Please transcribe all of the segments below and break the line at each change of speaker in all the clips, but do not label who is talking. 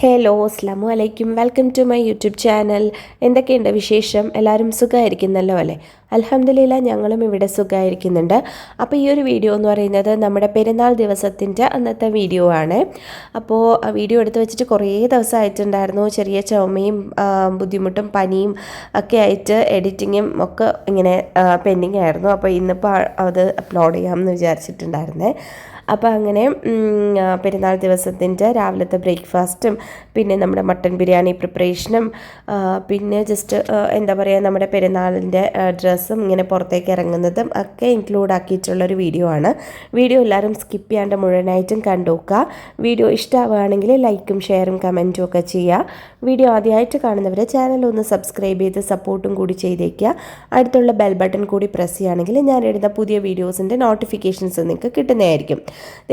Hello അസ്സലാമു അലൈക്കും, welcome to my YouTube channel. എന്തൊക്കെയുണ്ട് വിശേഷം? എല്ലാവരും സുഖമായിരിക്കുന്നല്ലോ അല്ലേ? അൽഹംദുലില്ലാ, ഞങ്ങളും ഇവിടെ സുഖമായിരിക്കുന്നുണ്ട്. അപ്പോൾ ഈ ഒരു വീഡിയോ എന്ന് പറയുന്നത് നമ്മുടെ പെരുന്നാൾ ദിവസത്തിൻ്റെ അന്നത്തെ വീഡിയോ ആണ്. അപ്പോൾ വീഡിയോ എടുത്ത് വെച്ചിട്ട് കുറേ ദിവസമായിട്ടുണ്ടായിരുന്നു. ചെറിയ ചുമയും ബുദ്ധിമുട്ടും പനിയും ഒക്കെ ആയിട്ട് എഡിറ്റിങ്ങും ഒക്കെ ഇങ്ങനെ പെൻഡിങ് ആയിരുന്നു. അപ്പോൾ ഇന്നിപ്പോൾ അത് അപ്ലോഡ് ചെയ്യാമെന്ന് വിചാരിച്ചിട്ടുണ്ടായിരുന്നേ. അപ്പോൾ അങ്ങനെ പെരുന്നാൾ ദിവസത്തിൻ്റെ രാവിലത്തെ ബ്രേക്ക്ഫാസ്റ്റും പിന്നെ നമ്മുടെ മട്ടൻ ബിരിയാണി പ്രിപ്പറേഷനും പിന്നെ ജസ്റ്റ് എന്താ പറയുക, നമ്മുടെ പെരുന്നാളിൻ്റെ ഡ്രസ്സും ഇങ്ങനെ പുറത്തേക്ക് ഇറങ്ങുന്നതും ഒക്കെ ഇൻക്ലൂഡ് ആക്കിയിട്ടുള്ളൊരു വീഡിയോ ആണ്. വീഡിയോ എല്ലാവരും സ്കിപ്പ് ചെയ്യാണ്ട് മുഴുവനായിട്ടും കണ്ടുനോക്കുക. വീഡിയോ ഇഷ്ടമാവുകയാണെങ്കിൽ ലൈക്കും ഷെയറും കമൻറ്റും ഒക്കെ ചെയ്യുക. വീഡിയോ ആദ്യമായിട്ട് കാണുന്നവർ ചാനൽ ഒന്ന് സബ്സ്ക്രൈബ് ചെയ്ത് സപ്പോർട്ടും കൂടി ചെയ്തേക്കുക. അടുത്തുള്ള ബെൽ ബട്ടൺ കൂടി പ്രസ് ചെയ്യുകയാണെങ്കിൽ ഞാനിടുന്ന പുതിയ വീഡിയോസിൻ്റെ നോട്ടിഫിക്കേഷൻസ് നിങ്ങൾക്ക് കിട്ടുന്നതായിരിക്കും.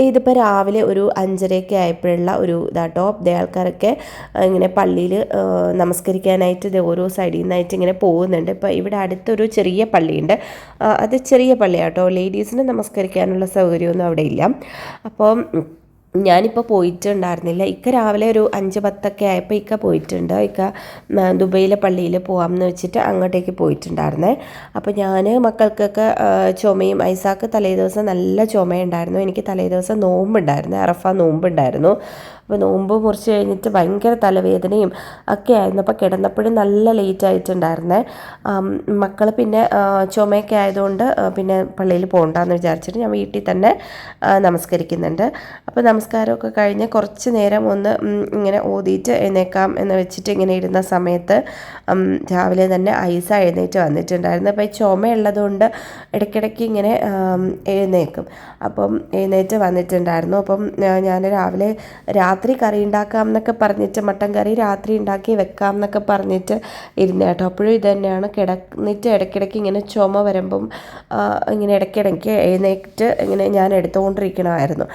ഇതിപ്പോൾ രാവിലെ ഒരു 5:30 ആയപ്പോഴുള്ള ഒരു ഇതാട്ടോ. ആൾക്കാരൊക്കെ ഇങ്ങനെ പള്ളിയിൽ നമസ്കരിക്കാനായിട്ട് ഓരോ സൈഡിൽ നിന്നായിട്ട് ഇങ്ങനെ പോകുന്നുണ്ട്. ഇപ്പോൾ ഇവിടെ അടുത്തൊരു ചെറിയ പള്ളിയുണ്ട്. അത് ചെറിയ പള്ളിയാട്ടോ, ലേഡീസിന് നമസ്കരിക്കാനുള്ള സൗകര്യമൊന്നും അവിടെ ഇല്ല. അപ്പോൾ ഞാനിപ്പോൾ പോയിട്ടുണ്ടായിരുന്നില്ല. ഇക്ക രാവിലെ ഒരു 5:10 ആയപ്പോൾ ഇക്ക പോയിട്ടുണ്ട്. ഇക്ക ദുബൈയിലെ പള്ളിയിൽ പോകാമെന്ന് വെച്ചിട്ട് അങ്ങോട്ടേക്ക് പോയിട്ടുണ്ടായിരുന്നേ. അപ്പോൾ ഞാൻ മക്കൾക്കൊക്കെ ചുമയും, ഐസാക്ക് തലേ ദിവസം നല്ല ചുമയുണ്ടായിരുന്നു. എനിക്ക് തലേ ദിവസം നോമ്പുണ്ടായിരുന്നു, അറഫ നോമ്പുണ്ടായിരുന്നു. അപ്പോൾ നോമ്പ് മുറിച്ച് കഴിഞ്ഞിട്ട് ഭയങ്കര തലവേദനയും ഒക്കെ ആയിരുന്നു. അപ്പോൾ കിടന്നപ്പോഴും നല്ല ലേറ്റ് ആയിട്ടുണ്ടായിരുന്നേ. മക്കൾ പിന്നെ ചുമയൊക്കെ ആയതുകൊണ്ട് പിന്നെ പള്ളിയിൽ പോകണ്ടെന്ന് വിചാരിച്ചിട്ട് ഞാൻ വീട്ടിൽ തന്നെ നമസ്കരിക്കുന്നുണ്ട്. അപ്പോൾ നമസ്കാരമൊക്കെ കഴിഞ്ഞ് കുറച്ച് നേരം ഒന്ന് ഇങ്ങനെ ഓതിയിട്ട് എഴുന്നേക്കാം എന്ന് വെച്ചിട്ട് ഇങ്ങനെ ഇരുന്ന സമയത്ത് രാവിലെ തന്നെ ഐസ എഴുന്നേറ്റ് വന്നിട്ടുണ്ടായിരുന്നു. അപ്പോൾ ഈ ചുമയുള്ളതുകൊണ്ട് ഇടയ്ക്കിടയ്ക്ക് ഇങ്ങനെ എഴുന്നേക്കും. അപ്പം എഴുന്നേറ്റ് വന്നിട്ടുണ്ടായിരുന്നു. അപ്പം ഞാൻ രാവിലെ രാത്രി കറി ഉണ്ടാക്കാം എന്നൊക്കെ പറഞ്ഞിട്ട്, മട്ടൻ കറി രാത്രി ഉണ്ടാക്കി വെക്കാം എന്നൊക്കെ പറഞ്ഞിട്ട് ഇരുന്ന് കേട്ടോ. അപ്പോഴും ഇത് തന്നെയാണ്, കിടന്നിട്ട് ഇടയ്ക്കിടയ്ക്ക് ഇങ്ങനെ ചുമ വരുമ്പം ഇങ്ങനെ ഇടയ്ക്കിടയ്ക്ക് എഴുന്നേറ്റ് ഇങ്ങനെ ഞാൻ എടുത്തുകൊണ്ടിരിക്കണമായിരുന്നു.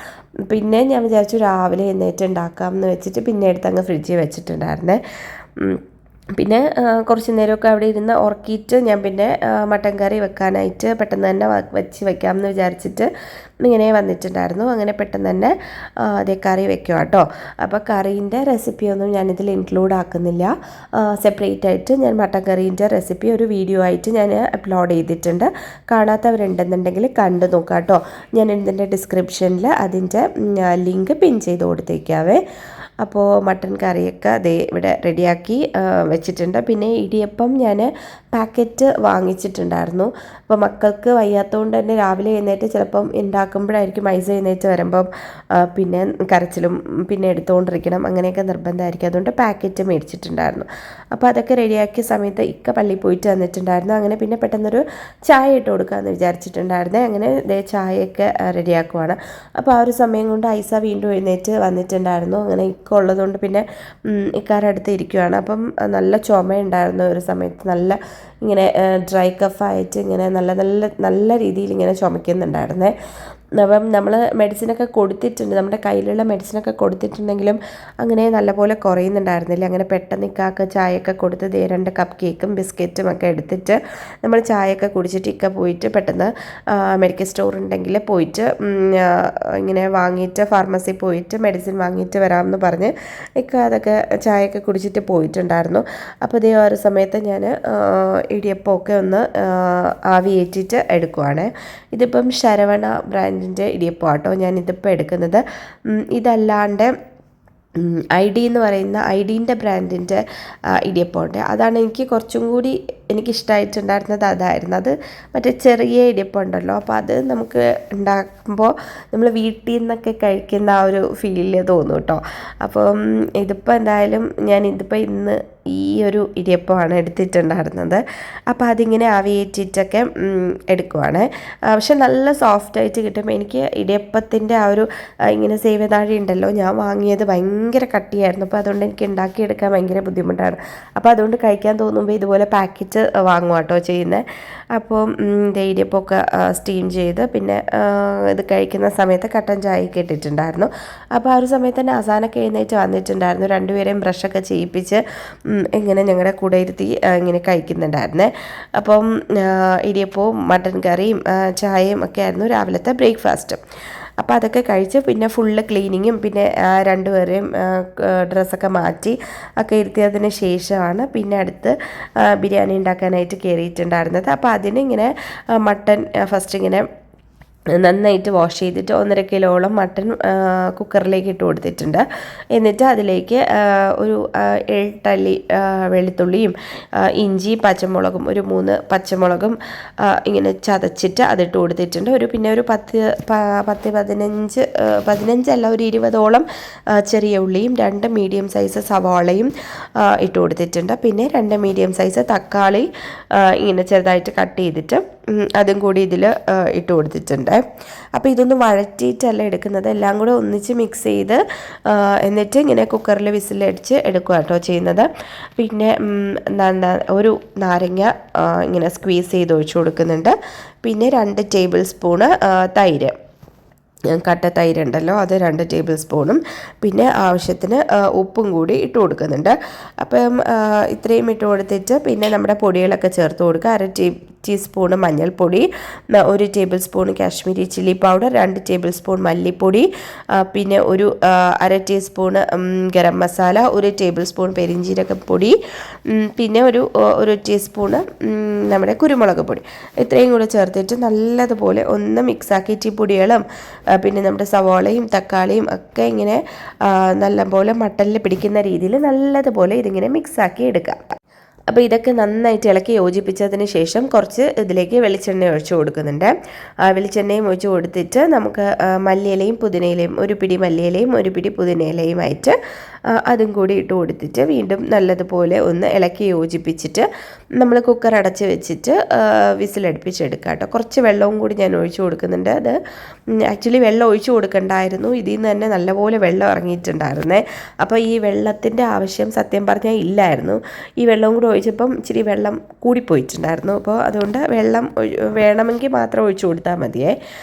പിന്നെ ഞാൻ വിചാരിച്ചു രാവിലെ എഴുന്നേറ്റ് ഉണ്ടാക്കാം എന്ന് വെച്ചിട്ട് പിന്നെ എടുത്തങ്ങ് ഫ്രിഡ്ജിൽ വെച്ചിട്ടുണ്ടായിരുന്നേ. പിന്നെ കുറച്ച് നേരമൊക്കെ അവിടെ ഇരുന്ന് ഉറക്കിയിട്ട് ഞാൻ പിന്നെ മട്ടൻ കറി വെക്കാനായിട്ട് പെട്ടെന്ന് തന്നെ വെക്കാമെന്ന് വിചാരിച്ചിട്ട് ഇങ്ങനെ വന്നിട്ടുണ്ടായിരുന്നു. അങ്ങനെ പെട്ടെന്ന് തന്നെ അതേ കറി വെക്കുക കേട്ടോ. അപ്പോൾ കറീൻ്റെ റെസിപ്പിയൊന്നും ഞാനിതിൽ ഇൻക്ലൂഡ് ആക്കുന്നില്ല. സെപ്പറേറ്റ് ആയിട്ട് ഞാൻ മട്ടൻ കറീൻ്റെ റെസിപ്പി ഒരു വീഡിയോ ആയിട്ട് ഞാൻ അപ്ലോഡ് ചെയ്തിട്ടുണ്ട്. കാണാത്തവരുണ്ടെന്നുണ്ടെങ്കിൽ കണ്ടു നോക്കാം കേട്ടോ. ഞാൻ ഇതിൻ്റെ ഡിസ്ക്രിപ്ഷനിൽ അതിൻ്റെ ലിങ്ക് പിൻ ചെയ്ത് കൊടുത്തേക്കാവേ. അപ്പോൾ മട്ടൻ കറിയൊക്കെ അതേ ഇവിടെ റെഡിയാക്കി വെച്ചിട്ടുണ്ട്. പിന്നെ ഇടിയപ്പം ഞാൻ പാക്കറ്റ് വാങ്ങിച്ചിട്ടുണ്ടായിരുന്നു. അപ്പോൾ മക്കൾക്ക് വയ്യാത്തതുകൊണ്ട് തന്നെ രാവിലെ എഴുന്നേറ്റ് ചിലപ്പം ഉണ്ടാക്കുമ്പോഴായിരിക്കും ഐസ് എഴുന്നേറ്റ് വരുമ്പം പിന്നെ കരച്ചിലും പിന്നെ എടുത്തുകൊണ്ടിരിക്കണം, അങ്ങനെയൊക്കെ നിർബന്ധമായിരിക്കും. അതുകൊണ്ട് പാക്കറ്റ് മേടിച്ചിട്ടുണ്ടായിരുന്നു. അപ്പോൾ അതൊക്കെ റെഡിയാക്കിയ സമയത്ത് ഇക്ക പള്ളിയിൽ പോയിട്ട് വന്നിട്ടുണ്ടായിരുന്നു. അങ്ങനെ പിന്നെ പെട്ടെന്നൊരു ചായ ഇട്ട് കൊടുക്കാമെന്ന് വിചാരിച്ചിട്ടുണ്ടായിരുന്നേ. അങ്ങനെ ഇതേ ചായയൊക്കെ റെഡിയാക്കുവാണ്. അപ്പോൾ ആ ഒരു സമയം കൊണ്ട് ഐസ വീണ്ടും എഴുന്നേറ്റ് വന്നിട്ടുണ്ടായിരുന്നു. അങ്ങനെ ഇക്ക ഉള്ളതുകൊണ്ട് പിന്നെ ഇക്കാരുടെ അടുത്ത് ഇരിക്കുവാണ്. അപ്പം നല്ല ചുമയുണ്ടായിരുന്നു ഒരു സമയത്ത്, നല്ല ഇങ്ങനെ ഡ്രൈ കഫായിട്ട് ഇങ്ങനെ നല്ല നല്ല നല്ല രീതിയിൽ ഇങ്ങനെ ചുമയ്ക്കുന്നുണ്ടായിരുന്നേ. അപ്പം നമ്മൾ മെഡിസിനൊക്കെ കൊടുത്തിട്ടുണ്ട്, നമ്മുടെ കയ്യിലുള്ള മെഡിസിനൊക്കെ കൊടുത്തിട്ടുണ്ടെങ്കിലും അങ്ങനെ നല്ലപോലെ കുറയുന്നുണ്ടായിരുന്നില്ല. അങ്ങനെ പെട്ടെന്ന് ഇക്കാക്ക് ചായയൊക്കെ കൊടുത്ത് 2 കപ്പ് കേക്കും ബിസ്ക്കറ്റും ഒക്കെ എടുത്തിട്ട് നമ്മൾ ചായയൊക്കെ കുടിച്ചിട്ട് ഇക്ക പോയിട്ട് പെട്ടെന്ന് മെഡിക്കൽ സ്റ്റോർ ഉണ്ടെങ്കിൽ പോയിട്ട് ഇങ്ങനെ വാങ്ങിയിട്ട് ഫാർമസി പോയിട്ട് മെഡിസിൻ വാങ്ങിയിട്ട് വരാമെന്ന് പറഞ്ഞ് ഇക്ക അതൊക്കെ ചായയൊക്കെ കുടിച്ചിട്ട് പോയിട്ടുണ്ടായിരുന്നു. അപ്പോൾ ഇതേ ഒരു സമയത്ത് ഞാൻ ഇടിയപ്പമൊക്കെ ഒന്ന് ആവി ഏറ്റിട്ട് എടുക്കുവാണ്. ഇതിപ്പം ശരവണ ബ്രാൻഡിൻ്റെ ഇടിയപ്പം ആട്ടോ ഞാനിതിപ്പോൾ എടുക്കുന്നത്. ഇതല്ലാണ്ട് ID എന്ന് പറയുന്ന IDൻ്റെ ബ്രാൻഡിൻ്റെ ഇടിയപ്പമുണ്ട്. അതാണ് എനിക്ക് കുറച്ചും കൂടി എനിക്കിഷ്ടമായിട്ടുണ്ടായിരുന്നത്, അതായിരുന്നു. അത് മറ്റേ ചെറിയ ഇടിയപ്പം ഉണ്ടല്ലോ, അപ്പോൾ അത് നമുക്ക് ഉണ്ടാക്കുമ്പോൾ നമ്മൾ വീട്ടിൽ നിന്നൊക്കെ കഴിക്കുന്ന ആ ഒരു ഫീല് തോന്നും കേട്ടോ. അപ്പം ഇതിപ്പോൾ എന്തായാലും ഞാനിതിപ്പോൾ ഇന്ന് ഈ ഒരു ഇടിയപ്പമാണ് എടുത്തിട്ടുണ്ടായിരുന്നത്. അപ്പോൾ അതിങ്ങനെ ആവിയേറ്റിട്ടൊക്കെ എടുക്കുവാണ്. പക്ഷെ നല്ല സോഫ്റ്റായിട്ട് കിട്ടും. എനിക്ക് ഇടിയപ്പത്തിൻ്റെ ആ ഒരു ഇങ്ങനെ സേവനാഴി ഉണ്ടല്ലോ, ഞാൻ വാങ്ങിയത് ഭയങ്കര കട്ടിയായിരുന്നു. അപ്പോൾ അതുകൊണ്ട് എനിക്ക് ഉണ്ടാക്കിയെടുക്കാൻ ഭയങ്കര ബുദ്ധിമുട്ടാണ്. അപ്പോൾ അതുകൊണ്ട് കഴിക്കാൻ തോന്നുമ്പോൾ ഇതുപോലെ പാക്കറ്റ് ബ്രേക്ക്ഫാസ്റ്റ് വാങ്ങുക കേട്ടോ ചെയ്യുന്നത്. അപ്പോൾ ഇടിയപ്പമൊക്കെ സ്റ്റീം ചെയ്ത് പിന്നെ ഇത് കഴിക്കുന്ന സമയത്ത് കട്ടൻ ചായയൊക്കെ ഇട്ടിട്ടുണ്ടായിരുന്നു. അപ്പോൾ ആ ഒരു സമയത്ത് തന്നെ അവസാനമൊക്കെ എഴുന്നേറ്റ് വന്നിട്ടുണ്ടായിരുന്നു. രണ്ടുപേരെയും ബ്രഷൊക്കെ ചെയ്യിപ്പിച്ച് ഇങ്ങനെ ഞങ്ങളുടെ കൂടെ ഇരുത്തി ഇങ്ങനെ കഴിക്കുന്നുണ്ടായിരുന്നേ. അപ്പം ഇടിയപ്പവും മട്ടൻ കറിയും ചായയും ഒക്കെ ആയിരുന്നു രാവിലത്തെ ബ്രേക്ക്ഫാസ്റ്റ്. അപ്പോൾ അതൊക്കെ കഴിച്ച് പിന്നെ ഫുള്ള് ക്ലീനിങ്ങും പിന്നെ രണ്ടുപേരെയും ഡ്രസ്സൊക്കെ മാറ്റി ഒക്കെ ഇരുത്തിയതിന് ശേഷമാണ് പിന്നെ അടുത്ത് ബിരിയാണി ഉണ്ടാക്കാനായിട്ട് കയറിയിട്ടുണ്ടായിരുന്നത്. അപ്പോൾ അതിനിങ്ങനെ മട്ടൻ ഫസ്റ്റ് ഇങ്ങനെ നന്നായിട്ട് വാഷ് ചെയ്തിട്ട് 1.5 കിലോളം മട്ടൺ കുക്കറിലേക്ക് ഇട്ട് കൊടുത്തിട്ടുണ്ട്. എന്നിട്ട് അതിലേക്ക് ഒരു 7 അല്ലി വെളുത്തുള്ളിയും ഇഞ്ചി പച്ചമുളകും ഒരു 3 പച്ചമുളകും ഇങ്ങനെ ചതച്ചിട്ട് അതിട്ട് കൊടുത്തിട്ടുണ്ട്. പിന്നെ ഒരു 15 അല്ല ഒരു 20ഓളം ചെറിയ ഉള്ളിയും 2 മീഡിയം സൈസ് സവാളയും ഇട്ട് കൊടുത്തിട്ടുണ്ട്. പിന്നെ 2 മീഡിയം സൈസ് തക്കാളി ഇങ്ങനെ ചെറുതായിട്ട് കട്ട് ചെയ്തിട്ട് അതും കൂടി ഇതിൽ ഇട്ട് കൊടുത്തിട്ടുണ്ട്. അപ്പോൾ ഇതൊന്ന് വഴറ്റിയിട്ടല്ല എടുക്കുന്നത്, എല്ലാം കൂടെ ഒന്നിച്ച് മിക്സ് ചെയ്ത് എന്നിട്ട് ഇങ്ങനെ കുക്കറിൽ വിസിലടിച്ച് എടുക്കുക കേട്ടോ ചെയ്യുന്നത്. പിന്നെ ഒരു നാരങ്ങ ഇങ്ങനെ സ്ക്വീസ് ചെയ്ത് ഒഴിച്ച് കൊടുക്കുന്നുണ്ട്. പിന്നെ 2 ടേബിൾ സ്പൂണ് തൈര്, കട്ട തൈരുണ്ടല്ലോ അത് 2 ടേബിൾ സ്പൂണും പിന്നെ ആവശ്യത്തിന് ഉപ്പും കൂടി ഇട്ട് കൊടുക്കുന്നുണ്ട്. അപ്പം ഇത്രയും ഇട്ട് കൊടുത്തിട്ട് പിന്നെ നമ്മുടെ പൊടികളൊക്കെ ചേർത്ത് കൊടുക്കുക. 1/2 ടീസ്പൂണ് മഞ്ഞൾപ്പൊടി, 1 tablespoon Kashmiri chilli powder, 2 tablespoon മല്ലിപ്പൊടി, പിന്നെ ഒരു 1/2 teaspoon garam masala, 1 tablespoon പെരിഞ്ജീരകപ്പൊടി, പിന്നെ ഒരു ടീസ്പൂണ് നമ്മുടെ കുരുമുളക് പൊടി. ഇത്രയും കൂടെ ചേർത്തിട്ട് നല്ലതുപോലെ ഒന്ന് മിക്സാക്കിയിട്ട് ഈ പൊടികളും പിന്നെ നമ്മുടെ സവാളയും തക്കാളിയും ഒക്കെ ഇങ്ങനെ നല്ലപോലെ മട്ടനിൽ പിടിക്കുന്ന രീതിയിൽ നല്ലതുപോലെ ഇതിങ്ങനെ മിക്സാക്കി എടുക്കാം. അപ്പോൾ ഇതൊക്കെ നന്നായിട്ട് ഇളക്കി യോജിപ്പിച്ചതിന് ശേഷം കുറച്ച് ഇതിലേക്ക് വെളിച്ചെണ്ണ ഒഴിച്ച് കൊടുക്കുന്നുണ്ട്. വെളിച്ചെണ്ണയും ഒഴിച്ച് കൊടുത്തിട്ട് നമുക്ക് മല്ലിയിലയും പുതിനയിലയും, ഒരു പിടി മല്ലിയിലയും ഒരു പിടി പുതിനയിലയുമായിട്ട് അതും കൂടി ഇട്ട് കൊടുത്തിട്ട് വീണ്ടും നല്ലതുപോലെ ഒന്ന് ഇളക്കി യോജിപ്പിച്ചിട്ട് നമ്മൾ കുക്കർ അടച്ച് വെച്ചിട്ട് വിസിലടുപ്പിച്ചെടുക്കുക കേട്ടോ. കുറച്ച് വെള്ളവും കൂടി ഞാൻ ഒഴിച്ച് കൊടുക്കുന്നുണ്ട്. അത് ആക്ച്വലി വെള്ളം ഒഴിച്ച് കൊടുക്കണ്ടായിരുന്നു, ഇതിൽ നിന്ന് തന്നെ നല്ലപോലെ വെള്ളം ഇറങ്ങിയിട്ടുണ്ടായിരുന്നേ. അപ്പോൾ ഈ വെള്ളത്തിൻ്റെ ആവശ്യം സത്യം പറഞ്ഞാൽ ഇല്ലായിരുന്നു. ഈ വെള്ളവും കൂടി ഒഴിച്ചപ്പം ഇച്ചിരി വെള്ളം കൂടിപ്പോയിട്ടുണ്ടായിരുന്നു. അപ്പോൾ അതുകൊണ്ട് വെള്ളം വേണമെങ്കിൽ മാത്രം ഒഴിച്ച് കൊടുത്താൽ മതിയേ.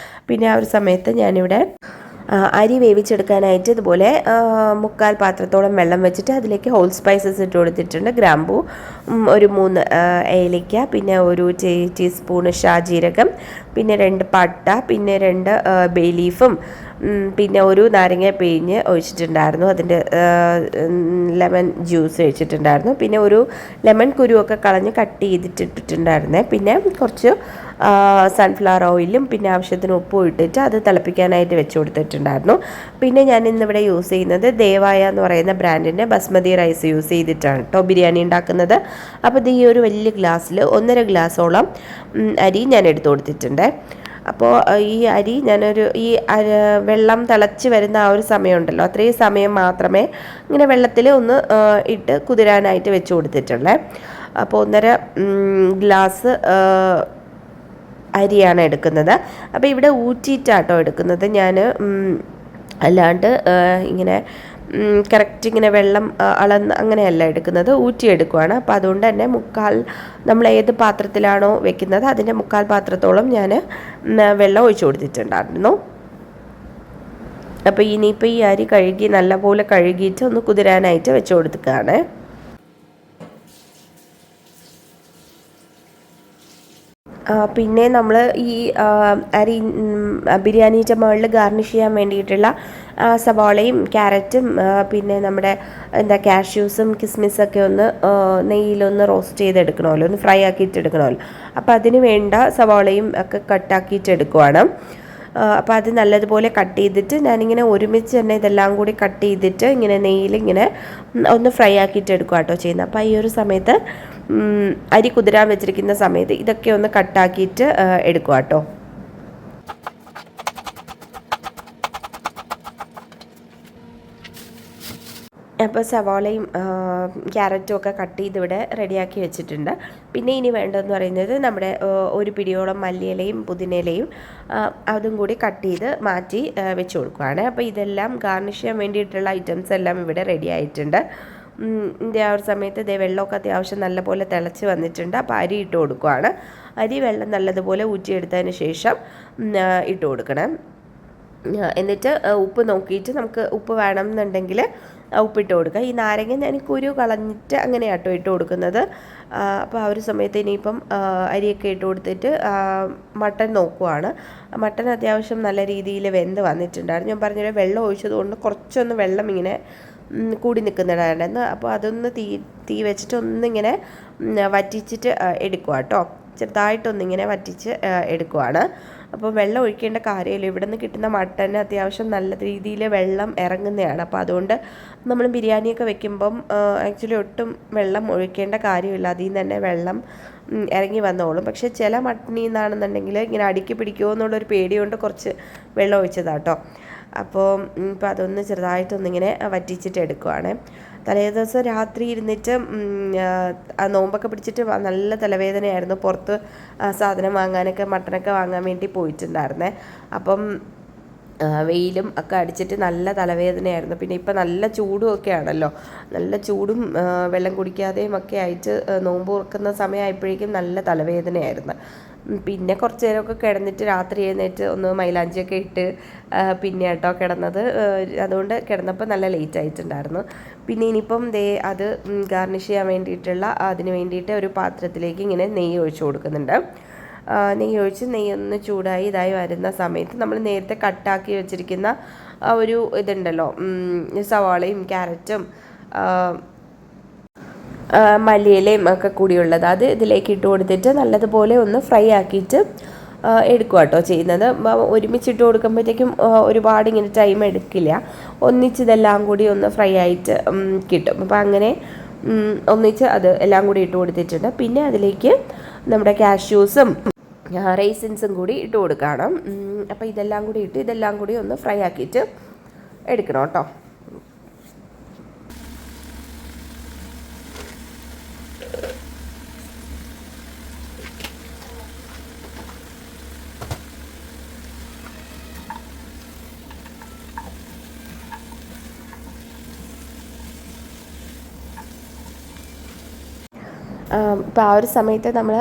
പിന്നെ ആ ഒരു സമയത്ത് ഞാനിവിടെ അരി വേവിച്ചെടുക്കാനായിട്ട് ഇതുപോലെ 3/4 പാത്രത്തോളം വെള്ളം വെച്ചിട്ട് അതിലേക്ക് ഹോൾ സ്പൈസസ് ഇട്ട് കൊടുത്തിട്ടുണ്ട്. ഗ്രാമ്പൂ, ഒരു 3 ഏലയ്ക്ക, പിന്നെ ഒരു ടീസ്പൂണ് ഷാജീരകം, പിന്നെ 2 പട്ട, പിന്നെ 2 ബേ ലീഫും, പിന്നെ ഒരു നാരങ്ങ പിഴിഞ്ഞ് ഒഴിച്ചിട്ടുണ്ടായിരുന്നു. അതിൻ്റെ ലെമൺ ജ്യൂസ് ഒഴിച്ചിട്ടുണ്ടായിരുന്നു. പിന്നെ ഒരു ലെമൺ കുരുവൊക്കെ കളഞ്ഞ് കട്ട് ചെയ്തിട്ടിട്ടുണ്ടായിരുന്നേ. പിന്നെ കുറച്ച് സൺഫ്ലവർ ഓയിലും പിന്നെ ആവശ്യത്തിന് ഉപ്പും ഇട്ടിട്ട് അത് തിളപ്പിക്കാനായിട്ട് വെച്ച് കൊടുത്തിട്ടുണ്ടായിരുന്നു. പിന്നെ ഞാൻ ഇന്നിവിടെ യൂസ് ചെയ്യുന്നത് ദേവായ എന്ന് പറയുന്ന ബ്രാൻഡിൻ്റെ ബസ്മതി റൈസ് യൂസ് ചെയ്തിട്ടാണ് കേട്ടോ ബിരിയാണി ഉണ്ടാക്കുന്നത്. അപ്പോൾ ഇത് ഈ ഒരു വലിയ ഗ്ലാസ്സിൽ 1.5 ഗ്ലാസോളം അരി ഞാൻ എടുത്തു കൊടുത്തിട്ടുണ്ട്. അപ്പോൾ ഈ അരി ഈ വെള്ളം തിളച്ച് വരുന്ന ആ ഒരു സമയമുണ്ടല്ലോ, അത്രയും സമയം മാത്രമേ ഇങ്ങനെ വെള്ളത്തിൽ ഒന്ന് ഇട്ട് കുതിരാനായിട്ട് വെച്ച് കൊടുത്തിട്ടുള്ളേ. അപ്പോൾ 1.5 ഗ്ലാസ് അരിയാണ് എടുക്കുന്നത്. അപ്പോൾ ഇവിടെ ഊറ്റിയിട്ടാട്ടോ എടുക്കുന്നത് ഞാൻ, അല്ലാണ്ട് ഇങ്ങനെ കറക്റ്റ് ഇങ്ങനെ വെള്ളം അളന്ന് അങ്ങനെയല്ല എടുക്കുന്നത്, ഊറ്റിയെടുക്കുകയാണ്. അപ്പോൾ അതുകൊണ്ട് തന്നെ നമ്മൾ ഏത് പാത്രത്തിലാണോ വെക്കുന്നത് അതിൻ്റെ 3/4 പാത്രത്തോളം ഞാൻ വെള്ളം ഒഴിച്ചു കൊടുത്തിട്ടുണ്ടായിരുന്നു. അപ്പോൾ ഇനിയിപ്പോൾ ഈ അരി കഴുകി നല്ലപോലെ കഴുകിയിട്ട് ഒന്ന് കുതിരാനായിട്ട് വെച്ച് കൊടുക്കുകയാണ്. പിന്നെ നമ്മൾ ഈ അരി ബിരിയാണിയുടെ മുകളിൽ ഗാർണിഷ് ചെയ്യാൻ വേണ്ടിയിട്ടുള്ള സവാളയും ക്യാരറ്റും പിന്നെ നമ്മുടെ കാഷ്യൂസും കിസ്മിസൊക്കെ ഒന്ന് നെയ്യിലൊന്ന് റോസ്റ്റ് ചെയ്തെടുക്കണമല്ലോ, ഒന്ന് ഫ്രൈ ആക്കിയിട്ട് എടുക്കണമല്ലോ. അപ്പോൾ അതിന് വേണ്ട സവാളയും ഒക്കെ കട്ടാക്കിയിട്ട് എടുക്കുവാണ്. അപ്പോൾ അത് നല്ലതുപോലെ കട്ട് ചെയ്തിട്ട് ഞാനിങ്ങനെ ഒരുമിച്ച് തന്നെ ഇതെല്ലാം കൂടി കട്ട് ചെയ്തിട്ട് ഇങ്ങനെ നെയ്യിൽ ഇങ്ങനെ ഒന്ന് ഫ്രൈ ആക്കിയിട്ട് എടുക്കുക കേട്ടോ ചെയ്യുന്നത്. അപ്പോൾ ഈ ഒരു സമയത്ത് അരി കുതിരാൻ വെച്ചിരിക്കുന്ന സമയത്ത് ഇതൊക്കെ ഒന്ന് കട്ടാക്കിയിട്ട് എടുക്കുക കേട്ടോ. അപ്പോൾ സവാളയും ക്യാരറ്റും ഒക്കെ കട്ട് ചെയ്ത് ഇവിടെ റെഡിയാക്കി വെച്ചിട്ടുണ്ട്. പിന്നെ ഇനി വേണ്ടതെന്ന് പറയുന്നത് നമ്മുടെ ഒരു പിടിയോളം മല്ലിയിലയും പുതിനയിലയും അതും കൂടി കട്ട് ചെയ്ത് മാറ്റി വെച്ച് കൊടുക്കുകയാണ്. അപ്പോൾ ഇതെല്ലാം ഗാർണിഷ് ചെയ്യാൻ വേണ്ടിയിട്ടുള്ള ഐറ്റംസ് എല്ലാം ഇവിടെ റെഡി ആയിട്ടുണ്ട്. ആ ഒരു സമയത്ത് ഇതേ വെള്ളമൊക്കെ അത്യാവശ്യം നല്ലപോലെ തിളച്ച് വന്നിട്ടുണ്ട്. അപ്പോൾ അരി ഇട്ട് കൊടുക്കുകയാണ്. അരി വെള്ളം നല്ലതുപോലെ ഊറ്റിയെടുത്തതിന് ശേഷം ഇട്ട് കൊടുക്കണം. എന്നിട്ട് ഉപ്പ് നോക്കിയിട്ട് നമുക്ക് ഉപ്പ് വേണമെന്നുണ്ടെങ്കിൽ ഉപ്പിട്ട് കൊടുക്കുക. ഈ നാരങ്ങ ഞാൻ കുരു കളഞ്ഞിട്ട് അങ്ങനെയാണ് കേട്ടോ ഇട്ട് കൊടുക്കുന്നത്. അപ്പോൾ ആ ഒരു സമയത്ത് ഇനിയിപ്പം അരിയൊക്കെ ഇട്ട് കൊടുത്തിട്ട് മട്ടൻ നോക്കുവാണ്. മട്ടൻ അത്യാവശ്യം നല്ല രീതിയിൽ വെന്ത് വന്നിട്ടുണ്ടായിരുന്നു. ഞാൻ പറഞ്ഞ വെള്ളം ഒഴിച്ചതുകൊണ്ട് കുറച്ചൊന്ന് വെള്ളം ഇങ്ങനെ കൂടി നിൽക്കുന്നുണ്ടായിരുന്നു. അപ്പോൾ അതൊന്ന് തീ വെച്ചിട്ട് ഒന്നിങ്ങനെ വറ്റിച്ചിട്ട് എടുക്കുക കേട്ടോ. ചെറുതായിട്ടൊന്നിങ്ങനെ വറ്റിച്ച് എടുക്കുവാണ്. അപ്പോൾ വെള്ളം ഒഴിക്കേണ്ട കാര്യമില്ല. ഇവിടെ നിന്ന് കിട്ടുന്ന മട്ടന് അത്യാവശ്യം നല്ല രീതിയിൽ വെള്ളം ഇറങ്ങുന്നതാണ്. അപ്പോൾ അതുകൊണ്ട് നമ്മൾ ബിരിയാണിയൊക്കെ വെക്കുമ്പം ആക്ച്വലി ഒട്ടും വെള്ളം ഒഴിക്കേണ്ട കാര്യമില്ല. അതിൽ നിന്ന് തന്നെ വെള്ളം ഇറങ്ങി വന്നോളും. പക്ഷേ ചില മട്ടനിൽ നിന്നാണെന്നുണ്ടെങ്കിൽ ഇങ്ങനെ അടുക്കി പിടിക്കുമോ എന്നുള്ളൊരു പേടി കൊണ്ട് കുറച്ച് വെള്ളം ഒഴിച്ചതാട്ടോ. അപ്പോൾ ഇപ്പോൾ അതൊന്ന് ചെറുതായിട്ടൊന്നിങ്ങനെ വറ്റിച്ചിട്ട് എടുക്കുവാണ്. തലേ ദിവസം രാത്രി ഇരുന്നിട്ട് നോമ്പൊക്കെ പിടിച്ചിട്ട് നല്ല തലവേദനയായിരുന്നു. പുറത്ത് സാധനം വാങ്ങാനൊക്കെ മട്ടനൊക്കെ വാങ്ങാൻ വേണ്ടി പോയിട്ടുണ്ടായിരുന്നേ. അപ്പം വെയിലും ഒക്കെ അടിച്ചിട്ട് നല്ല തലവേദനയായിരുന്നു. പിന്നെ ഇപ്പം നല്ല ചൂടും ഒക്കെ ആണല്ലോ. നല്ല ചൂടും വെള്ളം കുടിക്കാതെയും ഒക്കെ ആയിട്ട് നോമ്പ് തുറക്കുന്ന സമയമായപ്പോഴേക്കും നല്ല തലവേദനയായിരുന്നു. പിന്നെ കുറച്ച് നേരമൊക്കെ കിടന്നിട്ട് രാത്രി എഴുന്നേറ്റ് ഒന്ന് മൈലാഞ്ചിയൊക്കെ ഇട്ട് പിന്നെ കേട്ടോ കിടന്നത്. അതുകൊണ്ട് കിടന്നപ്പോൾ നല്ല ലേറ്റ് ആയിട്ടുണ്ടായിരുന്നു. പിന്നെ ഇനിയിപ്പം അത് ഗാർണിഷ് ചെയ്യാൻ വേണ്ടിയിട്ടുള്ള അതിന് വേണ്ടിയിട്ട് ഒരു പാത്രത്തിലേക്ക് ഇങ്ങനെ നെയ്യ് ഒഴിച്ച് കൊടുക്കുന്നുണ്ട്. നെയ്യ് ഒഴിച്ച് നെയ്യൊന്ന് ചൂടായി ഇതായി വരുന്ന സമയത്ത് നമ്മൾ നേരത്തെ കട്ടാക്കി വെച്ചിരിക്കുന്ന ആ ഒരു ഇതുണ്ടല്ലോ, സവാളയും ക്യാരറ്റും മല്ലിയിലയും ഒക്കെ കൂടിയുള്ളത്, അത് ഇതിലേക്ക് ഇട്ട് കൊടുത്തിട്ട് നല്ലതുപോലെ ഒന്ന് ഫ്രൈ ആക്കിയിട്ട് എടുക്കുക കേട്ടോ ചെയ്യുന്നത്. ഒരുമിച്ചിട്ട് കൊടുക്കുമ്പോഴത്തേക്കും ഒരുപാട് ഇങ്ങനെ ടൈം എടുക്കില്ല. ഒന്നിച്ചിതെല്ലാം കൂടി ഒന്ന് ഫ്രൈ ആയിട്ട് കിട്ടും. അപ്പോൾ അങ്ങനെ ഒന്നിച്ച് അത് എല്ലാം കൂടി ഇട്ട് കൊടുത്തിട്ടുണ്ട്. പിന്നെ അതിലേക്ക് നമ്മുടെ കാഷ്യൂസും റൈസിൻസും കൂടി ഇട്ട് കൊടുക്കണം. അപ്പോൾ ഇതെല്ലാം കൂടി ഒന്ന് ഫ്രൈ ആക്കിയിട്ട് എടുക്കണം കേട്ടോ. ഇപ്പോൾ ആ ഒരു സമയത്ത് നമ്മൾ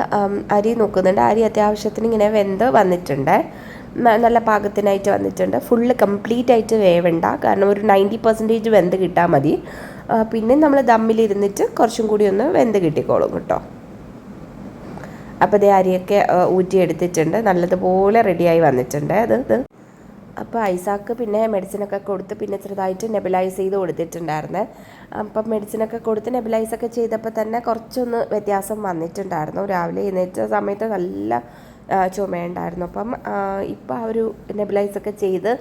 അരി നോക്കുന്നുണ്ട്. അരി അത്യാവശ്യത്തിന് ഇങ്ങനെ വെന്ത് വന്നിട്ടുണ്ട്. നല്ല പാകത്തിനായിട്ട് വന്നിട്ടുണ്ട്. ഫുള്ള് കംപ്ലീറ്റ് ആയിട്ട് വേവണ്ട, കാരണം ഒരു 90% വെന്ത് കിട്ടാൽ മതി. പിന്നെ നമ്മൾ ദമ്മിലിരുന്നിട്ട് കുറച്ചും കൂടി ഒന്ന് വെന്ത് കിട്ടിക്കോളും കേട്ടോ. അപ്പോൾ ഇതേ അരിയൊക്കെ ഊറ്റിയെടുത്തിട്ടുണ്ട്. നല്ലതുപോലെ റെഡിയായി വന്നിട്ടുണ്ട് അത്. അപ്പോൾ ഐസാക്ക് പിന്നെ മെഡിസിനൊക്കെ കൊടുത്ത് പിന്നെ ചെറുതായിട്ട് നെബിലൈസ് ചെയ്ത് കൊടുത്തിട്ടുണ്ടായിരുന്നേ. അപ്പം മെഡിസിനൊക്കെ കൊടുത്ത് നെബിലൈസൊക്കെ ചെയ്തപ്പോൾ തന്നെ കുറച്ചൊന്ന് വ്യത്യാസം വന്നിട്ടുണ്ടായിരുന്നു. രാവിലെ എഴുന്നേറ്റ സമയത്ത് നല്ല ചുമയുണ്ടായിരുന്നു. അപ്പം ഇപ്പോൾ ആ ഒരു നെബിലൈസൊക്കെ ചെയ്ത്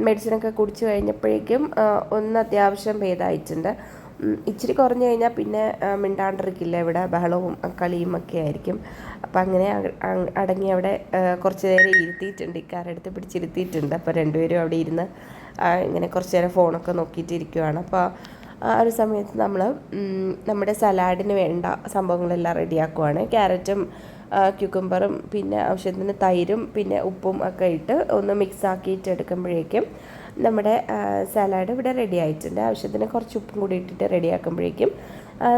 മെഡിസിനൊക്കെ കുടിച്ച് കഴിഞ്ഞപ്പോഴേക്കും ഒന്ന് അത്യാവശ്യം ഭേദമായിട്ടുണ്ട്. ഇച്ചിരി കുറഞ്ഞു കഴിഞ്ഞാൽ പിന്നെ മിണ്ടാണ്ടിരിക്കില്ല, ഇവിടെ ബഹളവും കളിയും ഒക്കെ ആയിരിക്കും. അപ്പം അങ്ങനെ അടങ്ങി അവിടെ കുറച്ച് നേരം ഇരുത്തിയിട്ടുണ്ട്, ഇക്കാരെടുത്ത് പിടിച്ചിരുത്തിയിട്ടുണ്ട്. അപ്പോൾ രണ്ടുപേരും അവിടെ ഇരുന്ന് ഇങ്ങനെ കുറച്ച് നേരം ഫോണൊക്കെ നോക്കിയിട്ട് ഇരിക്കുവാണ്. അപ്പോൾ ആ ഒരു സമയത്ത് നമ്മൾ നമ്മുടെ സലാഡിന് വേണ്ട സംഭവങ്ങളെല്ലാം റെഡിയാക്കുവാണ്. ക്യാരറ്റും ക്യൂക്കമ്പറും പിന്നെ ആവശ്യത്തിന് തൈരും പിന്നെ ഉപ്പും ഒക്കെ ഇട്ട് ഒന്ന് മിക്സ് ആക്കിയിട്ട് എടുക്കുമ്പോഴേക്കും നമ്മുടെ സലാഡ് ഇവിടെ റെഡി ആയിട്ടുണ്ട്. ആവശ്യത്തിന് കുറച്ച് ഉപ്പും കൂടി ഇട്ടിട്ട് റെഡിയാക്കുമ്പോഴേക്കും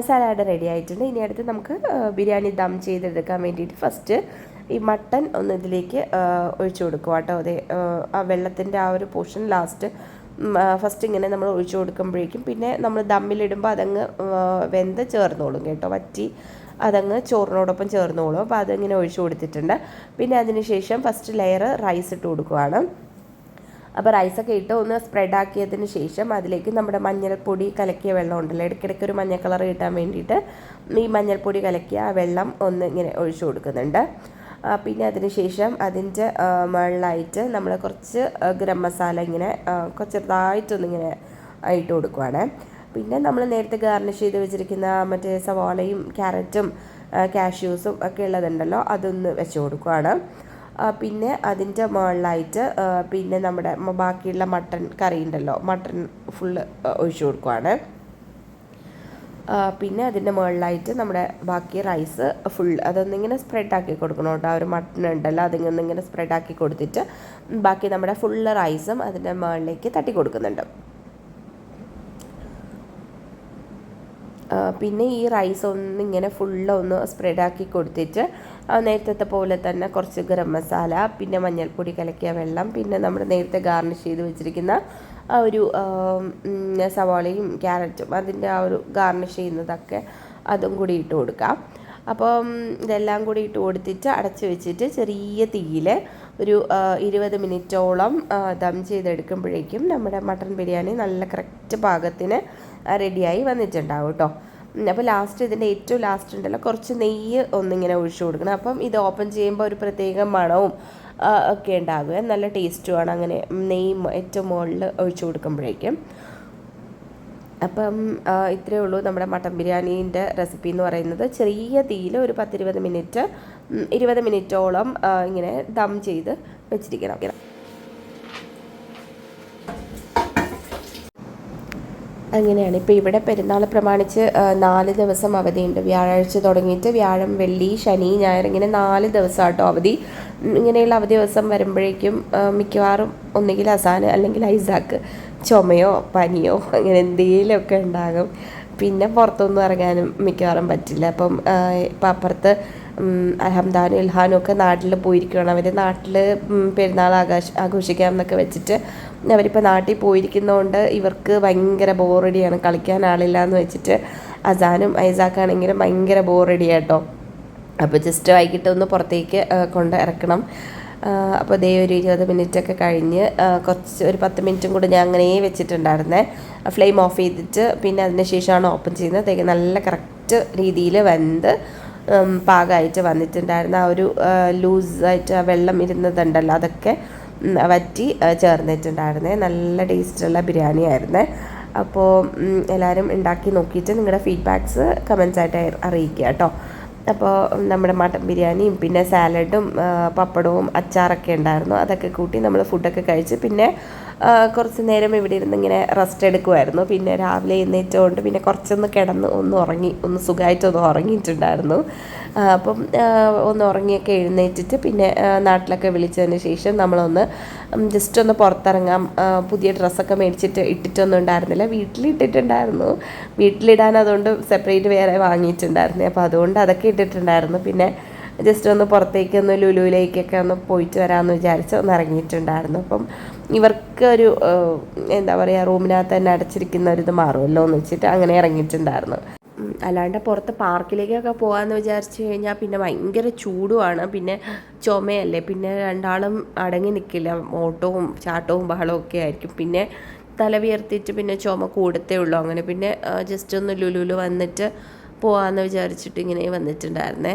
സലാഡ് റെഡി ആയിട്ടുണ്ട്. ഇനി അടുത്ത് നമുക്ക് ബിരിയാണി ദം ചെയ്തെടുക്കാൻ വേണ്ടിയിട്ട് ഫസ്റ്റ് ഈ മട്ടൻ ഒന്ന് ഇതിലേക്ക് ഒഴിച്ചു കൊടുക്കുക കേട്ടോ. അതെ, ആ വെള്ളത്തിൻ്റെ ആ ഒരു പോർഷൻ ലാസ്റ്റ് ഫസ്റ്റ് ഇങ്ങനെ നമ്മൾ ഒഴിച്ചു കൊടുക്കുമ്പോഴേക്കും പിന്നെ നമ്മൾ ദമ്മിലിടുമ്പോൾ അതങ്ങ് വെന്ത് ചേർന്നോളും കേട്ടോ, വറ്റി അതങ്ങ് ചോറിനോടൊപ്പം ചേർന്നോളും. അപ്പോൾ അതിങ്ങനെ ഒഴിച്ചു കൊടുത്തിട്ടുണ്ട്. പിന്നെ അതിന് ശേഷം ഫസ്റ്റ് ലെയർ റൈസ് ഇട്ട് കൊടുക്കുകയാണ്. അപ്പോൾ റൈസൊക്കെ ഇട്ട് ഒന്ന് സ്പ്രെഡാക്കിയതിന് ശേഷം അതിലേക്ക് നമ്മുടെ മഞ്ഞൾപ്പൊടി കലക്കിയ വെള്ളം ഉണ്ടല്ലോ, ഇടയ്ക്കിടയ്ക്ക് ഒരു മഞ്ഞ കളർ കിട്ടാൻ വേണ്ടിയിട്ട് ഈ മഞ്ഞൾപ്പൊടി കലക്കിയ ആ വെള്ളം ഒന്ന് ഇങ്ങനെ ഒഴിച്ചു കൊടുക്കുന്നുണ്ട്. പിന്നെ അതിന് ശേഷം അതിൻ്റെ മുകളിലായിട്ട് നമ്മൾ കുറച്ച് ഗരം മസാല ഇങ്ങനെ ചെറുതായിട്ടൊന്നിങ്ങനെ ഇട്ട് കൊടുക്കുവാണ്. പിന്നെ നമ്മൾ നേരത്തെ ഗാർണിഷ് ചെയ്ത് വെച്ചിരിക്കുന്ന മറ്റേ സവാളയും ക്യാരറ്റും കാഷ്യൂസും ഒക്കെ ഉള്ളതുണ്ടല്ലോ, അതൊന്ന് വെച്ച് കൊടുക്കുവാണ്. പിന്നെ അതിൻ്റെ മുകളിലായിട്ട് പിന്നെ നമ്മുടെ ബാക്കിയുള്ള മട്ടൺ കറി ഉണ്ടല്ലോ, മട്ടൺ ഫുള്ള് ഒഴിച്ചു കൊടുക്കുവാണ്. പിന്നെ അതിൻ്റെ മുകളിലായിട്ട് നമ്മുടെ ബാക്കി റൈസ് ഫുൾ അതൊന്നിങ്ങനെ സ്പ്രെഡാക്കി കൊടുക്കണം കേട്ടോ. ആ ഒരു മട്ടൺ ഉണ്ടല്ലോ അതിങ്ങനെ സ്പ്രെഡാക്കി കൊടുത്തിട്ട് ബാക്കി നമ്മുടെ ഫുള്ള് റൈസും അതിൻ്റെ മുകളിലേക്ക് തട്ടി കൊടുക്കുന്നുണ്ട്. പിന്നെ ഈ റൈസ് ഇങ്ങനെ ഫുള്ളൊന്ന് സ്പ്രെഡാക്കി കൊടുത്തിട്ട് നേരത്തെ പോലെ തന്നെ കുറച്ച് ഗരം മസാല, പിന്നെ മഞ്ഞൾപ്പൊടി കലക്കിയ വെള്ളം, പിന്നെ നമ്മൾ നേരത്തെ ഗാർണിഷ് ചെയ്ത് വെച്ചിരിക്കുന്ന ആ ഒരു സവാളയും ക്യാരറ്റും അതിൻ്റെ ആ ഒരു ഗാർണിഷ് ചെയ്യുന്നതൊക്കെ അതും കൂടി ഇട്ട് കൊടുക്കാം. അപ്പം ഇതെല്ലാം കൂടി ഇട്ട് കൊടുത്തിട്ട് അടച്ച് വെച്ചിട്ട് ചെറിയ തീയിൽ ഒരു 20 മിനിറ്റോളം ദം ചെയ്തെടുക്കുമ്പോഴേക്കും നമ്മുടെ മട്ടൻ ബിരിയാണി നല്ല കറക്റ്റ് പാകത്തിന് റെഡിയായി വന്നിട്ടുണ്ടാവും കേട്ടോ. അപ്പോൾ ലാസ്റ്റ് ഇതിൻ്റെ ഏറ്റവും ലാസ്റ്റ് ഉണ്ടല്ലോ കുറച്ച് നെയ്യ് ഒന്നിങ്ങനെ ഒഴിച്ചു കൊടുക്കണം. അപ്പം ഇത് ഓപ്പൺ ചെയ്യുമ്പോൾ ഒരു പ്രത്യേക മണവും ഒക്കെ ഉണ്ടാകുക, നല്ല ടേസ്റ്റുമാണ് അങ്ങനെ നെയ്യ് ഏറ്റവും മുകളിൽ ഒഴിച്ചു കൊടുക്കുമ്പോഴേക്കും. അപ്പം ഇത്രയേ ഉള്ളൂ നമ്മുടെ മട്ടൻ ബിരിയാണീൻ്റെ റെസിപ്പി എന്ന് പറയുന്നത്. ചെറിയ തീയിൽ ഒരു 20 മിനിറ്റോളം ഇങ്ങനെ ദം ചെയ്ത് വെച്ചിരിക്കണം. അങ്ങനെയാണ്. ഇപ്പോൾ ഇവിടെ പെരുന്നാൾ പ്രമാണിച്ച് 4 ദിവസം അവധിയുണ്ട്. വ്യാഴാഴ്ച തുടങ്ങിയിട്ട് വ്യാഴം, വെള്ളി, ശനി, ഞായർ ഇങ്ങനെ 4 ദിവസമാട്ടോ അവധി. ഇങ്ങനെയുള്ള അവധി ദിവസം വരുമ്പോഴേക്കും മിക്കവാറും ഒന്നുകിൽ അസാൻ അല്ലെങ്കിൽ ഐസാക്ക് ചുമയോ പനിയോ അങ്ങനെ എന്തെങ്കിലുമൊക്കെ ഉണ്ടാകും. പിന്നെ പുറത്തൊന്നും ഇറങ്ങാനും മിക്കവാറും പറ്റില്ല. അപ്പം ഇപ്പം അപ്പുറത്ത് ഹംദാനും ഇൽഹാനും ഒക്കെ നാട്ടിൽ പോയിരിക്കുകയാണ്. അവർ നാട്ടിൽ പെരുന്നാൾ ആഘോഷിക്കാം എന്നൊക്കെ വെച്ചിട്ട് അവരിപ്പോൾ നാട്ടിൽ പോയിരിക്കുന്നതുകൊണ്ട് ഇവർക്ക് ഭയങ്കര ബോറടിയാണ്, കളിക്കാൻ ആളില്ല എന്ന് വെച്ചിട്ട് അസാനും ഐസാക്കാണെങ്കിലും ഭയങ്കര ബോറടിയാട്ടോ. അപ്പോൾ ജസ്റ്റ് വൈകിട്ട് ഒന്ന് പുറത്തേക്ക് കൊണ്ട് ഇറക്കണം. അപ്പോൾ ദേ ഒരു 20 മിനിറ്റൊക്കെ കഴിഞ്ഞ് ഒരു 10 മിനിറ്റും കൂടെ ഞാൻ അങ്ങനെ വെച്ചിട്ടുണ്ടായിരുന്നേ. ഫ്ലെയിം ഓഫ് ചെയ്തിട്ട് പിന്നെ അതിന് ശേഷമാണ് ഓപ്പൺ ചെയ്യുന്നത്. നല്ല കറക്റ്റ് രീതിയിൽ വെന്ത് പാകമായിട്ട് വന്നിട്ടുണ്ടായിരുന്ന ആ ഒരു ലൂസായിട്ട് ആ വെള്ളം ഇരുന്നതുണ്ടല്ലോ അതൊക്കെ വറ്റി ചേർന്നിട്ടുണ്ടായിരുന്നേ. നല്ല ടേസ്റ്റുള്ള ബിരിയാണി ആയിരുന്നേ. അപ്പോൾ എല്ലാവരും ഉണ്ടാക്കി നോക്കിയിട്ട് നിങ്ങളുടെ ഫീഡ്ബാക്ക്സ് കമൻസായിട്ട് അറിയിക്കുക കേട്ടോ. അപ്പോൾ നമ്മുടെ മട്ടൻ ബിരിയാണിയും പിന്നെ സാലഡും പപ്പടവും അച്ചാറൊക്കെ ഉണ്ടായിരുന്നു. അതൊക്കെ കൂട്ടി നമ്മൾ ഫുഡൊക്കെ കഴിച്ച് പിന്നെ കുറച്ച് നേരം ഇവിടെ ഇരുന്ന് ഇങ്ങനെ റെസ്റ്റ് എടുക്കുമായിരുന്നു. പിന്നെ രാവിലെ എഴുന്നേറ്റുകൊണ്ട് പിന്നെ കുറച്ചൊന്ന് കിടന്ന് ഒന്ന് സുഖമായിട്ടൊന്ന് ഉറങ്ങിയിട്ടുണ്ടായിരുന്നു. അപ്പം ഒന്ന് ഉറങ്ങിയൊക്കെ എഴുന്നേറ്റിട്ട് പിന്നെ നാട്ടിലൊക്കെ വിളിച്ചതിന് ശേഷം നമ്മളൊന്ന് ജസ്റ്റ് ഒന്ന് പുറത്തിറങ്ങാം. പുതിയ ഡ്രസ്സൊക്കെ മേടിച്ചിട്ട് ഇട്ടിട്ടൊന്നും ഉണ്ടായിരുന്നില്ല, വീട്ടിലിട്ടിട്ടുണ്ടായിരുന്നു. വീട്ടിലിടാൻ അതുകൊണ്ട് സെപ്പറേറ്റ് വേറെ വാങ്ങിയിട്ടുണ്ടായിരുന്നു. അപ്പോൾ അതുകൊണ്ട് അതൊക്കെ ഇട്ടിട്ടുണ്ടായിരുന്നു. പിന്നെ ജസ്റ്റ് ഒന്ന് പുറത്തേക്കൊന്ന് ലുലുവിലേക്കൊക്കെ ഒന്ന് പോയിട്ട് വരാമെന്ന് വിചാരിച്ച് ഒന്ന് ഇറങ്ങിയിട്ടുണ്ടായിരുന്നു. അപ്പം ഇവർക്ക് ഒരു എന്താ പറയുക, റൂമിനകത്ത് തന്നെ അടച്ചിരിക്കുന്ന ഒരിത് മാറുമല്ലോ എന്ന് വെച്ചിട്ട് അങ്ങനെ ഇറങ്ങിയിട്ടുണ്ടായിരുന്നു. അല്ലാണ്ട് പുറത്ത് പാർക്കിലേക്കൊക്കെ പോകാമെന്ന് വിചാരിച്ചു കഴിഞ്ഞാൽ പിന്നെ ഭയങ്കര ചൂടുമാണ്, പിന്നെ ചുമയല്ലേ, പിന്നെ രണ്ടാളും അടങ്ങി നിൽക്കില്ല, ഓട്ടവും ചാട്ടവും ബഹളവും ഒക്കെ ആയിരിക്കും. പിന്നെ തല വിയർത്തിട്ട് പിന്നെ ചുമ കൂടത്തേ ഉള്ളൂ. അങ്ങനെ പിന്നെ ജസ്റ്റ് ഒന്ന് ലുലുവിൽ വന്നിട്ട് പോകാമെന്ന് വിചാരിച്ചിട്ട് ഇങ്ങനെ വന്നിട്ടുണ്ടായിരുന്നേ.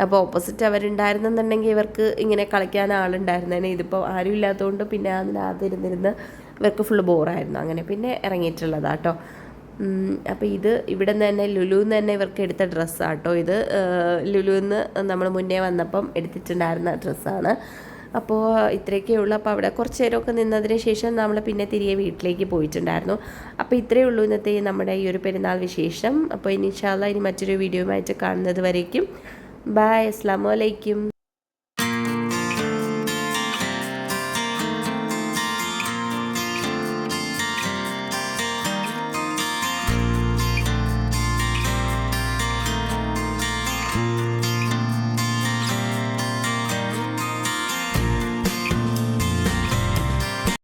അപ്പോൾ ഓപ്പോസിറ്റ് അവരുണ്ടായിരുന്നെന്നുണ്ടെങ്കിൽ ഇവർക്ക് ഇങ്ങനെ കളിക്കാൻ ആളുണ്ടായിരുന്നേനെ. ഇതിപ്പോൾ ആരും ഇല്ലാത്തതുകൊണ്ട് പിന്നെ അതിനകത്തിരുന്നിരുന്ന് ഇവർക്ക് ഫുള്ള് ബോറായിരുന്നു. അങ്ങനെ പിന്നെ ഇറങ്ങിയിട്ടുള്ളതാട്ടോ. അപ്പോൾ ഇത് ഇവിടെ നിന്ന് തന്നെ ലുലുവിൽ നിന്ന് തന്നെ ഇവർക്ക് എടുത്ത ഡ്രസ്സാട്ടോ. ഇത് ലുലുവിൽ നിന്ന് നമ്മൾ മുന്നേ വന്നപ്പം എടുത്തിട്ടുണ്ടായിരുന്ന ഡ്രസ്സാണ്. അപ്പോൾ ഇത്രയൊക്കെ ഉള്ളൂ. അപ്പോൾ അവിടെ കുറച്ച് നേരമൊക്കെ നിന്നതിന് ശേഷം നമ്മൾ പിന്നെ തിരികെ വീട്ടിലേക്ക് പോയിട്ടുണ്ടായിരുന്നു. അപ്പോൾ ഇത്രയേ ഉള്ളൂ ഇന്നത്തെ നമ്മുടെ ഈ ഒരു പെരുന്നാൾ വിശേഷം. അപ്പോൾ ഇൻഷാ അല്ലാഹ് ഇനി മറ്റൊരു വീഡിയോയുമായിട്ട് കാണുന്നത് വരേക്കും ബൈ, അസ്സലാമു അലൈക്കും.